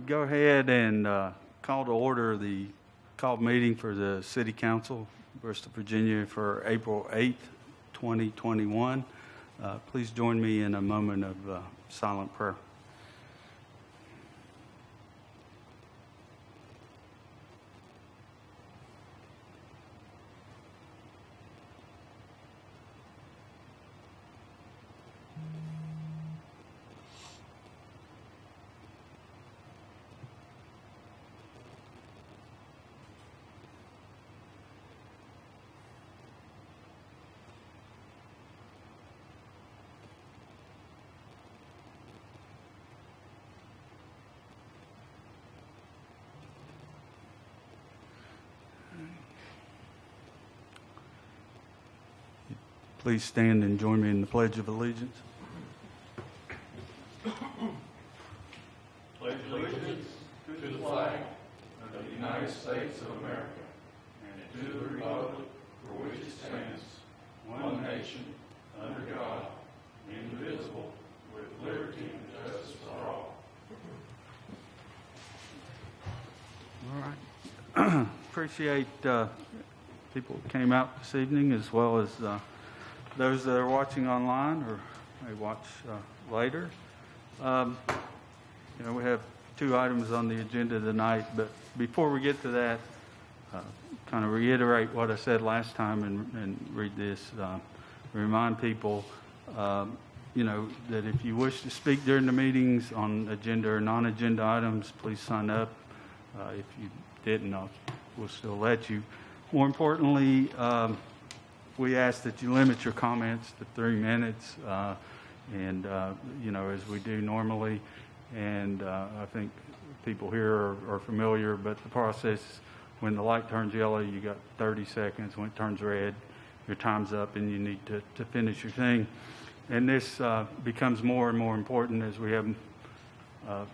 go ahead and call to order the called meeting for the City Council, Bristol, Virginia, for April 8th, 2021. Please join me in a moment of silent prayer. Please stand and join me in the Pledge of Allegiance. Pledge allegiance to the flag of the United States of America and to the republic for which it stands, one nation, under God, indivisible, with liberty and justice for all. All right. Appreciate people who came out this evening, as well as those that are watching online or may watch later. We have two items on the agenda tonight, but before we get to that, kind of reiterate what I said last time and read this. Remind people, that if you wish to speak during the meetings on agenda or non-agenda items, please sign up. If you didn't, we'll still let you. More importantly, we ask that you limit your comments to 3 minutes, as we do normally. And I think people here are familiar, but the process, when the light turns yellow, you got 30 seconds. When it turns red, your time's up and you need to finish your thing. And this becomes more and more important as we have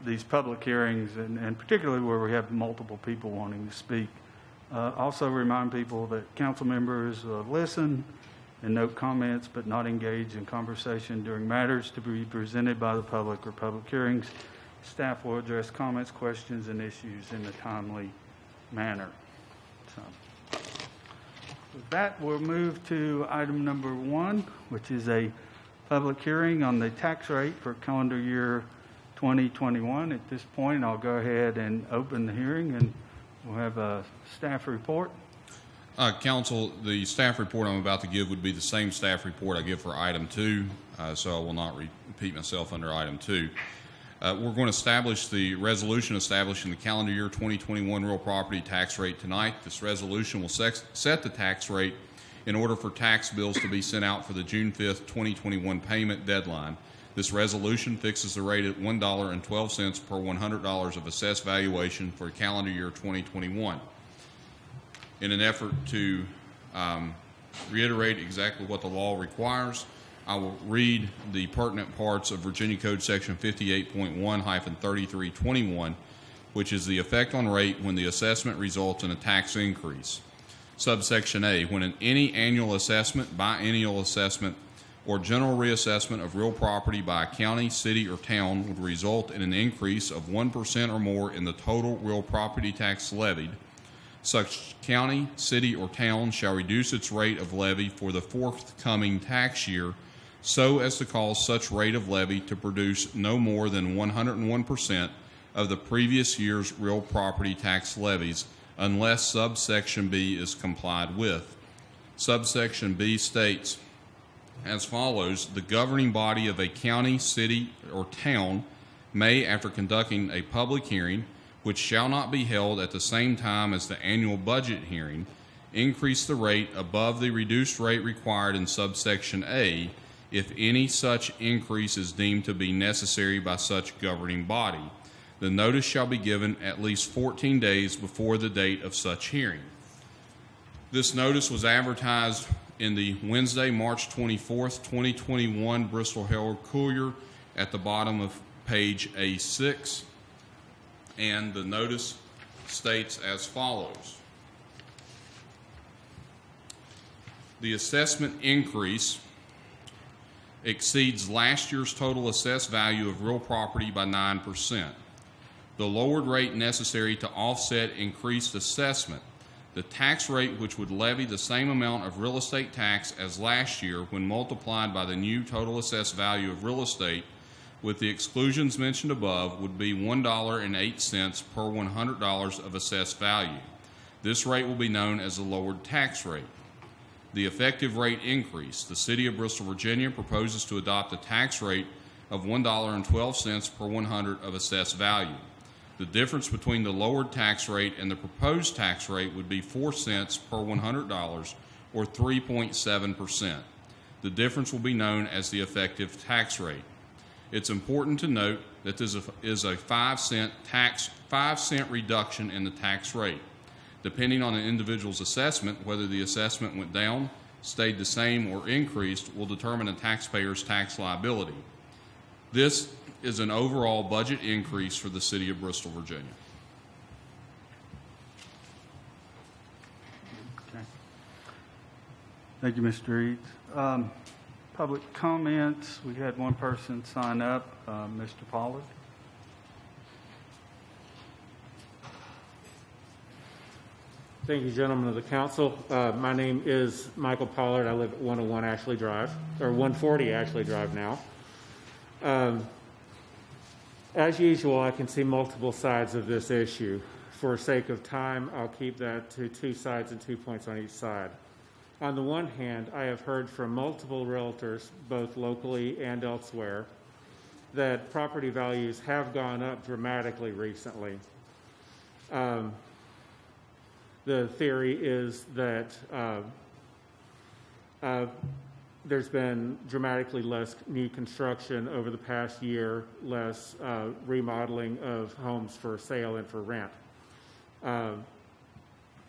these public hearings, and particularly where we have multiple people wanting to speak. Also remind people that council members listen and note comments, but not engage in conversation during matters to be presented by the public or public hearings. Staff will address comments, questions, and issues in a timely manner. So, with that, we'll move to item number 1, which is a public hearing on the tax rate for calendar year 2021. At this point, I'll go ahead and open the hearing, and we'll have a staff report. Council, the staff report I'm about to give would be the same staff report I give for item 2, so I will not repeat myself under item 2. We're going to establish the resolution establishing the calendar year 2021 real property tax rate tonight. This resolution will set the tax rate in order for tax bills to be sent out for the June 5th, 2021 payment deadline. This resolution fixes the rate at $1.12 per $100 of assessed valuation for calendar year 2021. In an effort to reiterate exactly what the law requires, I will read the pertinent parts of Virginia Code Section 58.1-3321, which is the effect on rate when the assessment results in a tax increase. Subsection A, when any annual assessment, biennial assessment, or general reassessment of real property by a county, city, or town would result in an increase of 1% or more in the total real property tax levied, such county, city, or town shall reduce its rate of levy for the forthcoming tax year so as to cause such rate of levy to produce no more than 101% of the previous year's real property tax levies, unless subsection B is complied with. Subsection B states as follows: the governing body of a county, city, or town may, after conducting a public hearing, which shall not be held at the same time as the annual budget hearing, increase the rate above the reduced rate required in subsection A if any such increase is deemed to be necessary by such governing body. The notice shall be given at least 14 days before the date of such hearing. This notice was advertised in the Wednesday, March 24th, 2021 Bristol Herald-Courier at the bottom of page A6. And the notice states as follows: the assessment increase exceeds last year's total assessed value of real property by 9%. the lowered rate necessary to offset increased assessment. The tax rate which would levy the same amount of real estate tax as last year when multiplied by the new total assessed value of real estate with the exclusions mentioned above would be $1.08 per $100 of assessed value. This rate will be known as the lowered tax rate. The effective rate increase. The City of Bristol, Virginia proposes to adopt a tax rate of $1.12 per 100 of assessed value. The difference between the lowered tax rate and the proposed tax rate would be 4 cents per $100 or 3.7%. The difference will be known as the effective tax rate. It's important to note that this is a 5 cent reduction in the tax rate. Depending on an individual's assessment, whether the assessment went down, stayed the same, or increased will determine a taxpayer's tax liability. This is an overall budget increase for the City of Bristol, Virginia. Okay. Thank you, Mr. Eads. Public comments. We had one person sign up, Mr. Pollard. Thank you, gentlemen of the council. My name is Michael Pollard. I live at 101 Ashley Drive, or 140 Ashley Drive now. As usual, I can see multiple sides of this issue. For sake of time, I'll keep that to 2 sides and 2 points on each side. On the one hand, I have heard from multiple realtors, both locally and elsewhere, that property values have gone up dramatically recently. The theory is that there's been dramatically less new construction over the past year, less remodeling of homes for sale and for rent.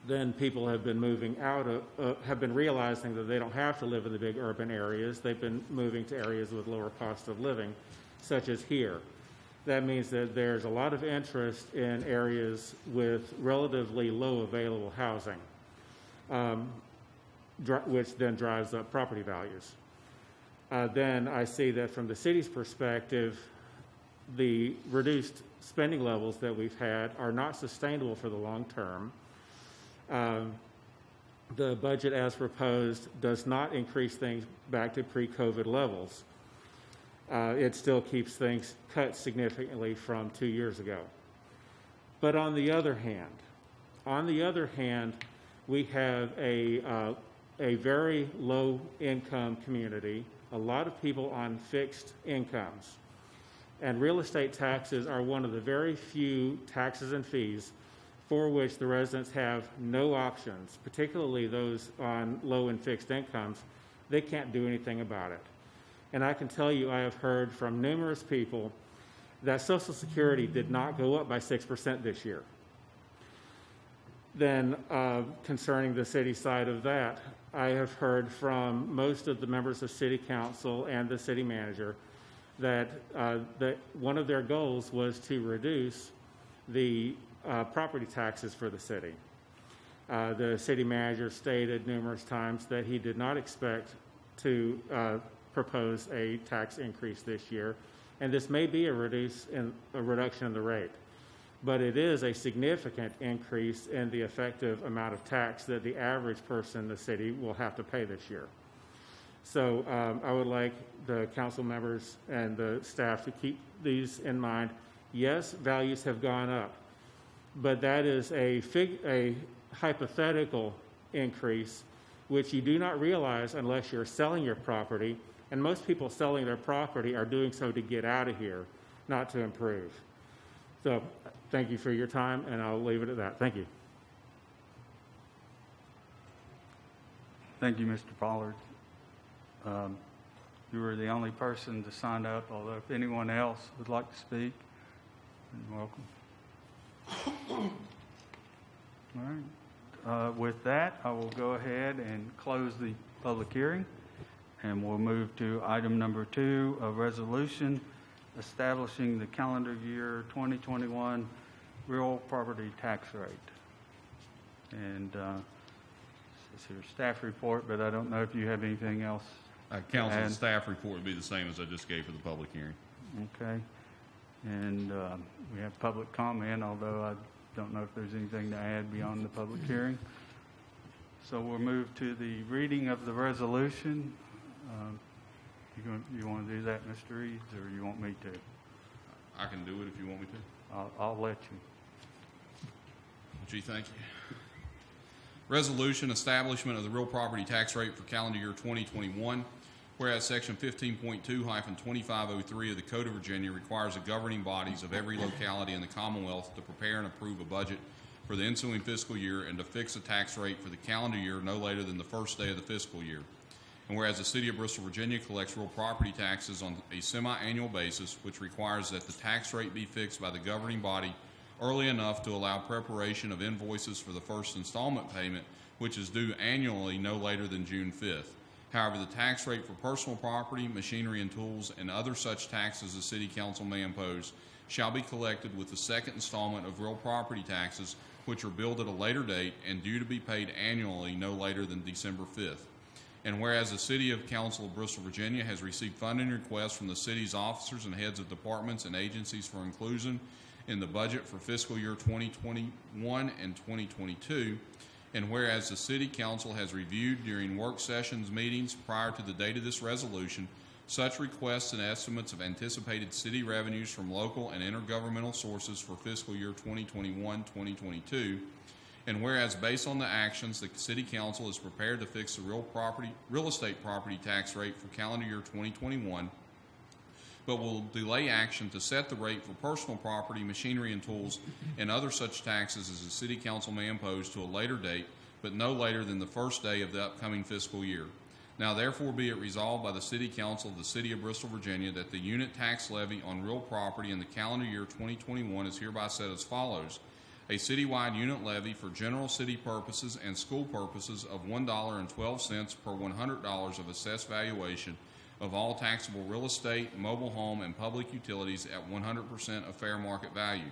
Then people have been moving out have been realizing that they don't have to live in the big urban areas. They've been moving to areas with lower cost of living, such as here. That means that there's a lot of interest in areas with relatively low available housing, which then drives up property values. Then I see that from the city's perspective, the reduced spending levels that we've had are not sustainable for the long term. The budget as proposed does not increase things back to pre-COVID levels. It still keeps things cut significantly from 2 years ago. But on the other hand, we have a very low income community, a lot of people on fixed incomes. And real estate taxes are one of the very few taxes and fees for which the residents have no options, particularly those on low and fixed incomes. They can't do anything about it. And I can tell you, I have heard from numerous people that Social Security did not go up by 6% this year. Then concerning the city side of that, I have heard from most of the members of City Council and the city manager that one of their goals was to reduce the property taxes for the city. The city manager stated numerous times that he did not expect to propose a tax increase this year, and this may be a reduction in the rate, but it is a significant increase in the effective amount of tax that the average person in the city will have to pay this year. So I would like the council members and the staff to keep these in mind. Yes, values have gone up, but that is a hypothetical increase which you do not realize unless you're selling your property. And most people selling their property are doing so to get out of here, not to improve. So thank you for your time, and I'll leave it at that. Thank you. Thank you, Mr. Pollard. You were the only person to sign up, although if anyone else would like to speak, you're welcome. All right. With that, I will go ahead and close the public hearing. And we'll move to item number 2, a resolution establishing the calendar year 2021 real property tax rate. And this is your staff report, but I don't know if you have anything else. Council staff report would be the same as I just gave for the public hearing. Okay. And we have public comment, although I don't know if there's anything to add beyond the public hearing. So we'll move to the reading of the resolution. You want to do that, Mr. Reeves, or you want me to? I can do it if you want me to. I'll let you. Gee, thank you. Resolution establishment of the real property tax rate for calendar year 2021. Whereas Section 15.2-2503 of the Code of Virginia requires the governing bodies of every locality in the Commonwealth to prepare and approve a budget for the ensuing fiscal year and to fix a tax rate for the calendar year no later than the first day of the fiscal year. And whereas the City of Bristol, Virginia collects real property taxes on a semi-annual basis, which requires that the tax rate be fixed by the governing body early enough to allow preparation of invoices for the first installment payment, which is due annually no later than June 5th. However, the tax rate for personal property, machinery and tools, and other such taxes the City Council may impose shall be collected with the second installment of real property taxes, which are billed at a later date and due to be paid annually no later than December 5th. And whereas the City Council of Bristol, Virginia has received funding requests from the city's officers and heads of departments and agencies for inclusion in the budget for fiscal year 2021 and 2022, and whereas the City Council has reviewed during work sessions meetings prior to the date of this resolution such requests and estimates of anticipated city revenues from local and intergovernmental sources for fiscal year 2021-2022, and whereas based on the actions the City Council is prepared to fix the real estate property tax rate for calendar year 2021, but will delay action to set the rate for personal property, machinery and tools, and other such taxes as the City Council may impose to a later date, but no later than the first day of the upcoming fiscal year. Now therefore be it resolved by the City Council of the City of Bristol, Virginia, that the unit tax levy on real property in the calendar year 2021 is hereby set as follows. A citywide unit levy for general city purposes and school purposes of $1.12 per $100 of assessed valuation of all taxable real estate, mobile home, and public utilities at 100% of fair market value.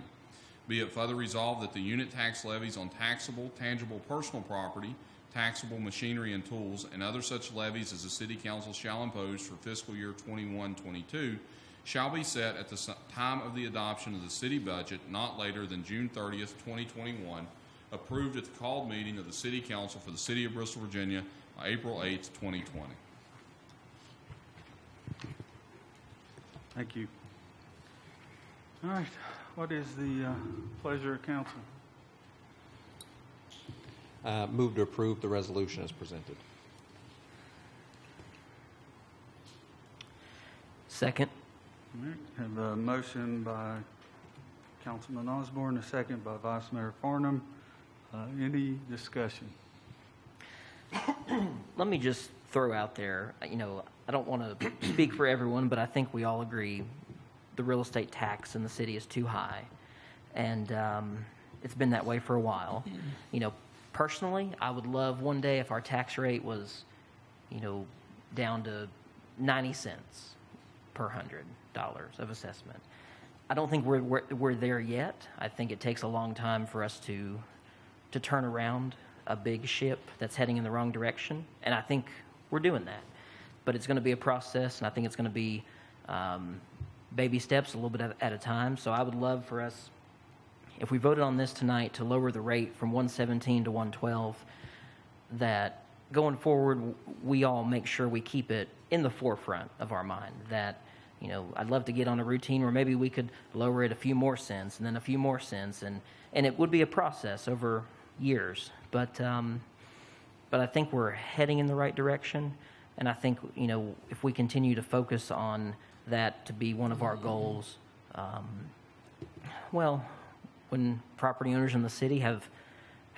Be it further resolved that the unit tax levies on taxable, tangible personal property, taxable machinery and tools, and other such levies as the City Council shall impose for fiscal year 21-22 shall be set at the time of the adoption of the city budget not later than June 30th, 2021, approved at the called meeting of the City Council for the City of Bristol, Virginia, on April 8th, 2020. Thank you. All right. What is the pleasure of council? Move to approve the resolution as presented. Second. All right. Have a motion by Councilman Osborne, a second by Vice Mayor Farnham. Any discussion? Let me just throw out there, I don't want to speak for everyone, but I think we all agree the real estate tax in the city is too high. And it's been that way for a while. Personally, I would love one day if our tax rate was, down to 90 cents per $100 of assessment. I don't think we're there yet. I think it takes a long time for us to turn around a big ship that's heading in the wrong direction, and I think we're doing that. But it's going to be a process, and I think it's going to be baby steps, a little bit at a time. So I would love for us, if we voted on this tonight, to lower the rate from 117 to 112, that going forward, we all make sure we keep it in the forefront of our mind. That, I'd love to get on a routine where maybe we could lower it a few more cents and then a few more cents, and it would be a process over years. But I think we're heading in the right direction, and I think, if we continue to focus on that to be one of our goals, when property owners in the city have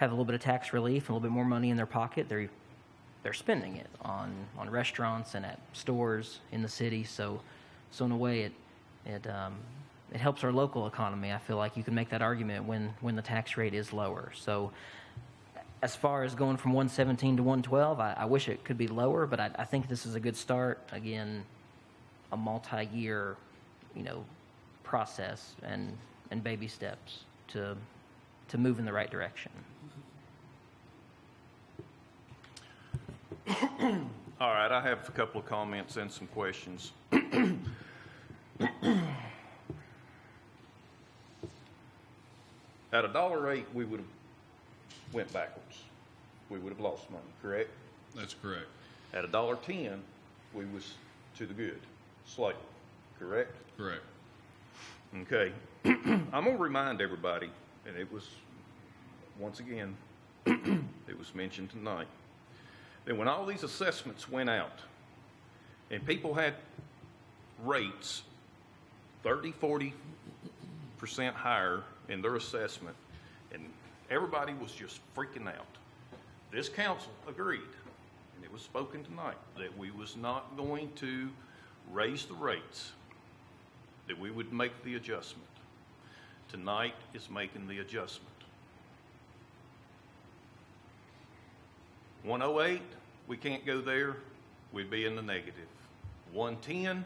a little bit of tax relief, a little bit more money in their pocket, they're spending it on restaurants and at stores in the city. So in a way, it helps our local economy. I feel like you can make that argument when the tax rate is lower. So as far as going from 117 to 112, I wish it could be lower, but I think this is a good start. Again, a multi-year, process and baby steps to move in the right direction. All right, I have a couple of comments and some questions. At $1.08, we would have went backwards. We would have lost money, correct? That's correct. At $1.10, we was to the good, slightly, correct? Correct. Okay. I'm going to remind everybody, and it was, once again, it was mentioned tonight, that when all these assessments went out and people had rates 30, 40% higher in their assessment, and everybody was just freaking out, this council agreed, and it was spoken tonight, that we was not going to raise the rates, that we would make the adjustment. Tonight is making the adjustment. 108, we can't go there, we'd be in the negative. 110,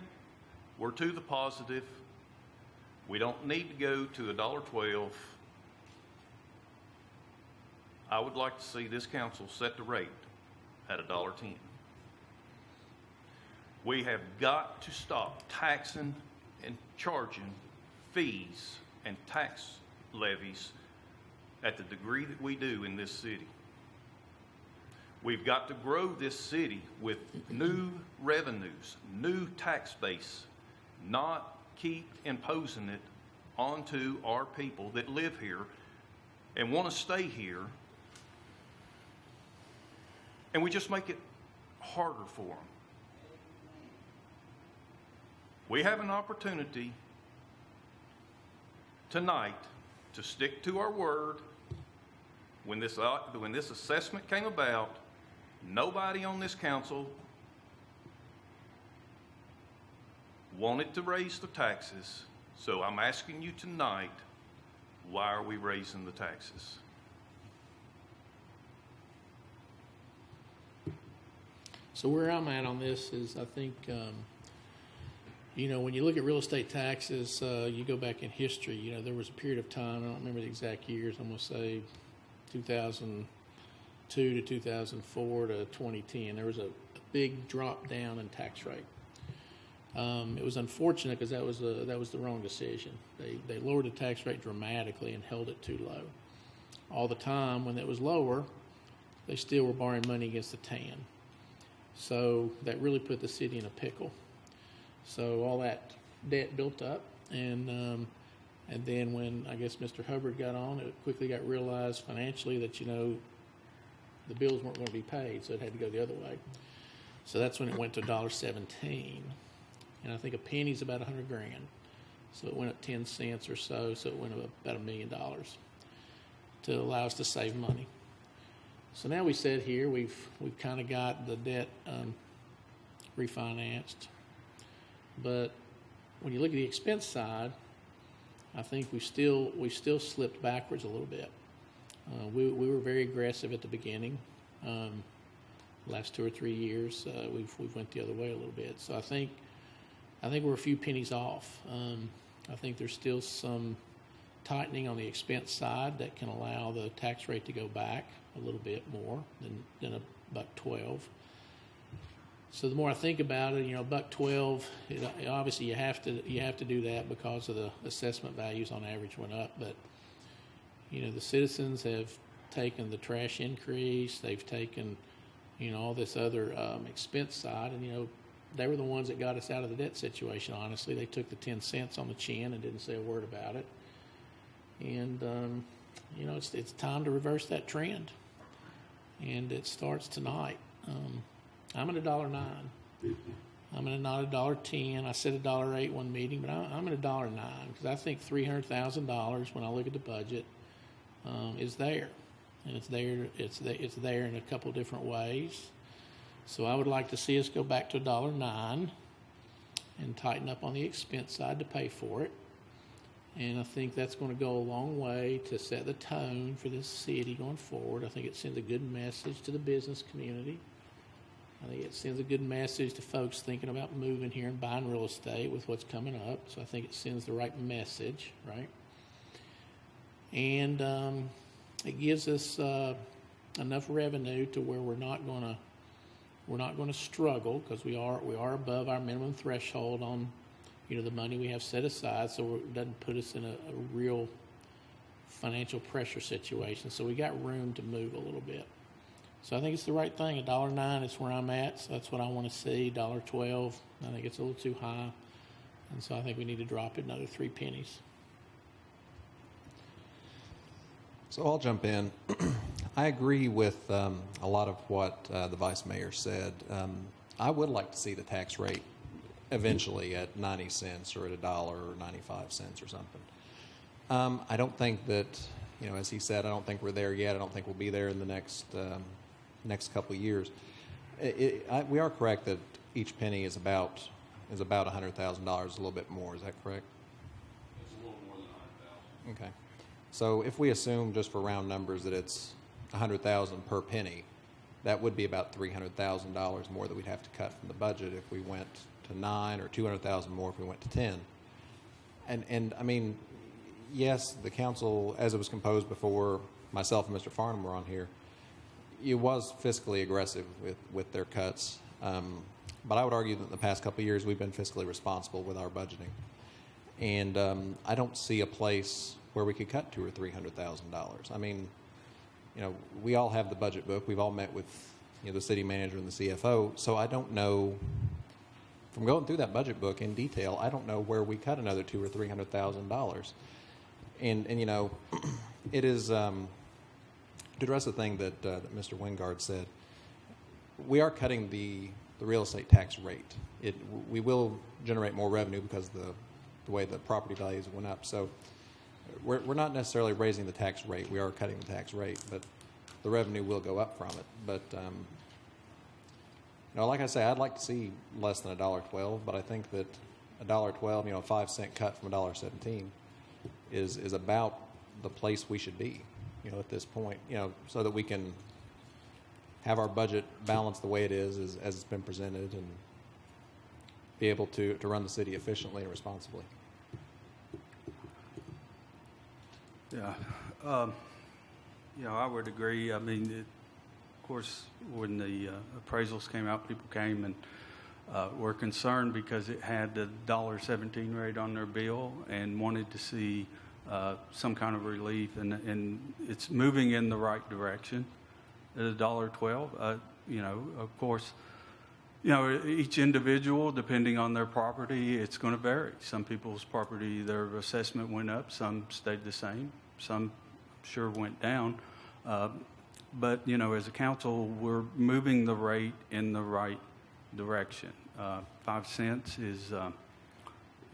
we're to the positive. We don't need to go to $1.12. I would like to see this council set the rate at $1.10. We have got to stop taxing and charging fees and tax levies at the degree that we do in this city. We've got to grow this city with new revenues, new tax base, not keep imposing it onto our people that live here and want to stay here, and we just make it harder for them. We have an opportunity tonight to stick to our word. When this assessment came about, nobody on this council wanted to raise the taxes. So I'm asking you tonight, why are we raising the taxes? So where I'm at on this is, I think, when you look at real estate taxes, you go back in history, there was a period of time, I don't remember the exact years, I'm going to say 2002 to 2004 to 2010, there was a big drop down in tax rate. It was unfortunate because that was the wrong decision. They lowered the tax rate dramatically and held it too low. All the time when it was lower, they still were borrowing money against the TAN. So that really put the city in a pickle. So all that debt built up, and then when I guess Mr. Hubbard got on, it quickly got realized financially that the bills weren't going to be paid, so it had to go the other way. So that's when it went to $1.17, and I think a penny's about $100,000. So it went up 10 cents or so. So it went up about $1 million to allow us to save money. So now we sit here, we've kind of got the debt refinanced, but when you look at the expense side, I think we still slipped backwards a little bit. We were very aggressive at the beginning. Last 2 or 3 years, we've went the other way a little bit. So I think we're a few pennies off. I think there's still some tightening on the expense side that can allow the tax rate to go back a little bit more than $1.12. So the more I think about it, $1.12, obviously you have to do that because of the assessment values on average went up. But the citizens have taken the trash increase, they've taken all this other expense side, and they were the ones that got us out of the debt situation. Honestly, they took the 10 cents on the chin and didn't say a word about it. And it's time to reverse that trend, and it starts tonight. I'm at $1.09. I'm at not $1.10. I said $1.08 one meeting, but I'm at $1.09 because I think $300,000 when I look at the budget is there, and it's there in a couple different ways. So I would like to see us go back to $1.09 and tighten up on the expense side to pay for it. And I think that's going to go a long way to set the tone for this city going forward. I think it sends a good message to the business community. I think it sends a good message to folks thinking about moving here and buying real estate with what's coming up. So I think it sends the right message, right? And it gives us enough revenue to where we're not going to struggle, because we are above our minimum threshold on the money we have set aside, so it doesn't put us in a real financial pressure situation, so we got room to move a little bit. So I think it's the right thing. $1.09 is where I'm at, so that's what I want to see. $1.12, I think it's a little too high, and so I think we need to drop it another 3 pennies. So I'll jump in. I agree with a lot of what the Vice Mayor said. I would like to see the tax rate eventually at 90 cents or at $1 or 95 cents or something. I don't think that, as he said, I don't think we're there yet. I don't think we'll be there in the next couple of years. We are correct that each penny is about $100,000, a little bit more. Is that correct? It's a little more than 100,000. Okay. So if we assume, just for round numbers, that it's $100,000 per penny, that would be about $300,000 more that we'd have to cut from the budget if we went to 9, or $200,000 more if we went to 10. And I mean, yes, the council, as it was composed before myself and Mr. Farnham were on here, it was fiscally aggressive with their cuts. But I would argue that in the past couple of years we've been fiscally responsible with our budgeting. And I don't see a place where we could cut $200,000 or $300,000. I mean, we all have the budget book. We've all met with the city manager and the CFO. So I don't know, from going through that budget book in detail, I don't know where we cut another $200,000 or $300,000. And it is, to address the thing that Mr. Wingard said, we are cutting the real estate tax rate. We will generate more revenue because the way the property values went up. So we're not necessarily raising the tax rate. We are cutting the tax rate, but the revenue will go up from it. But like I say, I'd like to see less than $1.12, but I think that $1.12, a 5-cent cut from $1.17 is about the place we should be, at this point, so that we can have our budget balanced the way it is as it's been presented, and be able to run the city efficiently and responsibly. Yeah, I would agree. I mean, of course, when the appraisals came out, people came and were concerned because it had the $1.17 rate on their bill and wanted to see some kind of relief, and it's moving in the right direction at $1.12. Of course, each individual, depending on their property, it's going to vary. Some people's property, their assessment went up, some stayed the same, some sure went down. But, as a council, we're moving the rate in the right direction. 5 cents is,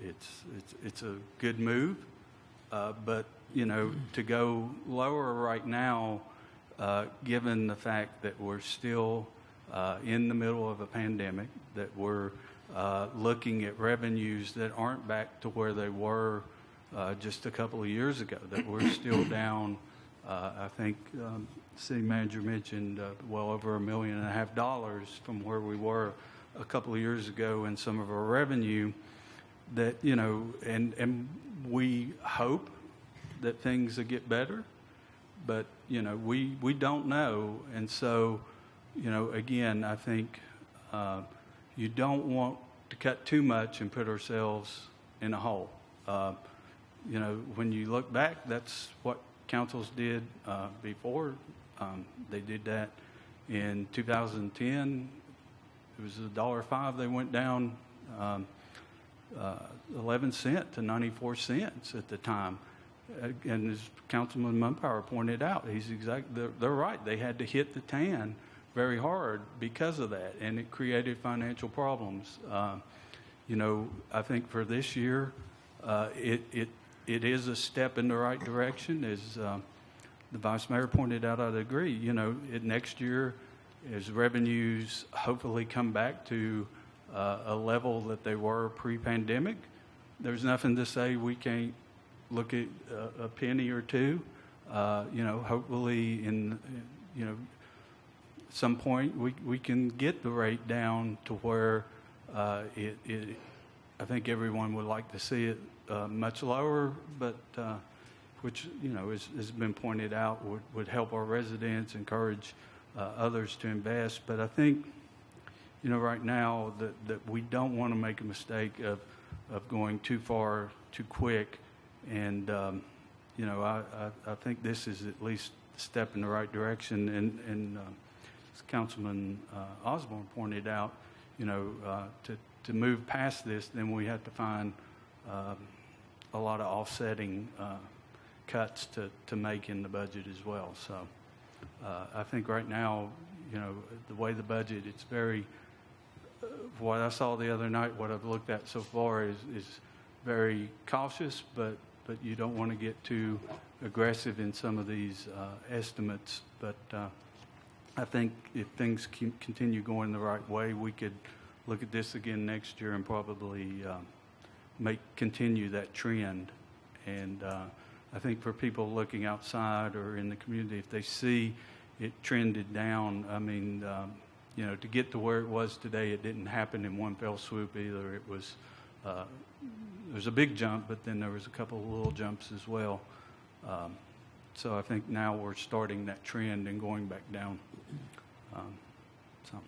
it's a good move. But, to go lower right now, given the fact that we're still in the middle of a pandemic, that we're looking at revenues that aren't back to where they were just a couple of years ago, that we're still down, I think city manager mentioned well over $1.5 million from where we were a couple of years ago in some of our revenue, that, and we hope that things will get better, but, we don't know. And so, again, I think you don't want to cut too much and put ourselves in a hole. When you look back, that's what councils did before. They did that in 2010. It was $1.05. They went down 11 cents to 94 cents at the time. And as Councilman Mumpower pointed out, they're right. They had to hit the tan very hard because of that, and it created financial problems. I think for this year, it is a step in the right direction. As the Vice Mayor pointed out, I'd agree. Next year, as revenues hopefully come back to a level that they were pre-pandemic, there's nothing to say we can't look at a penny or two. Hopefully in some point we can get the rate down to where I think everyone would like to see it much lower, but which has been pointed out would help our residents, encourage others to invest. But I think right now that we don't want to make a mistake of going too far too quick and you know, I think this is at least a step in the right direction. And as Councilman Osborne pointed out, you know, to move past this, then we have to find a lot of offsetting cuts to make in the budget as well. So I think right now, you know, the way the budget, it's very, what I saw the other night, what I've looked at so far is very cautious, but you don't want to get too aggressive in some of these estimates. But I think if things continue going the right way, we could look at this again next year and probably continue that trend. And I think for people looking outside or in the community, if they see it trended down, I mean, you know, to get to where it was today, it didn't happen in one fell swoop either. It was, there was a big jump, but then there was a couple of little jumps as well. So I think now we're starting that trend and going back down. So.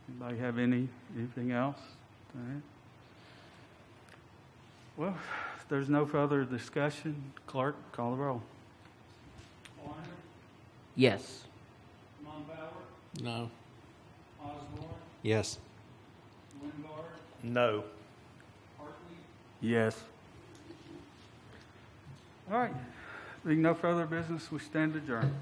Anybody have anything else? All right. Well, if there's no further discussion, clerk, call the roll. Yes. No. Yes. No. Yes. All right. Being no further business, we stand adjourned.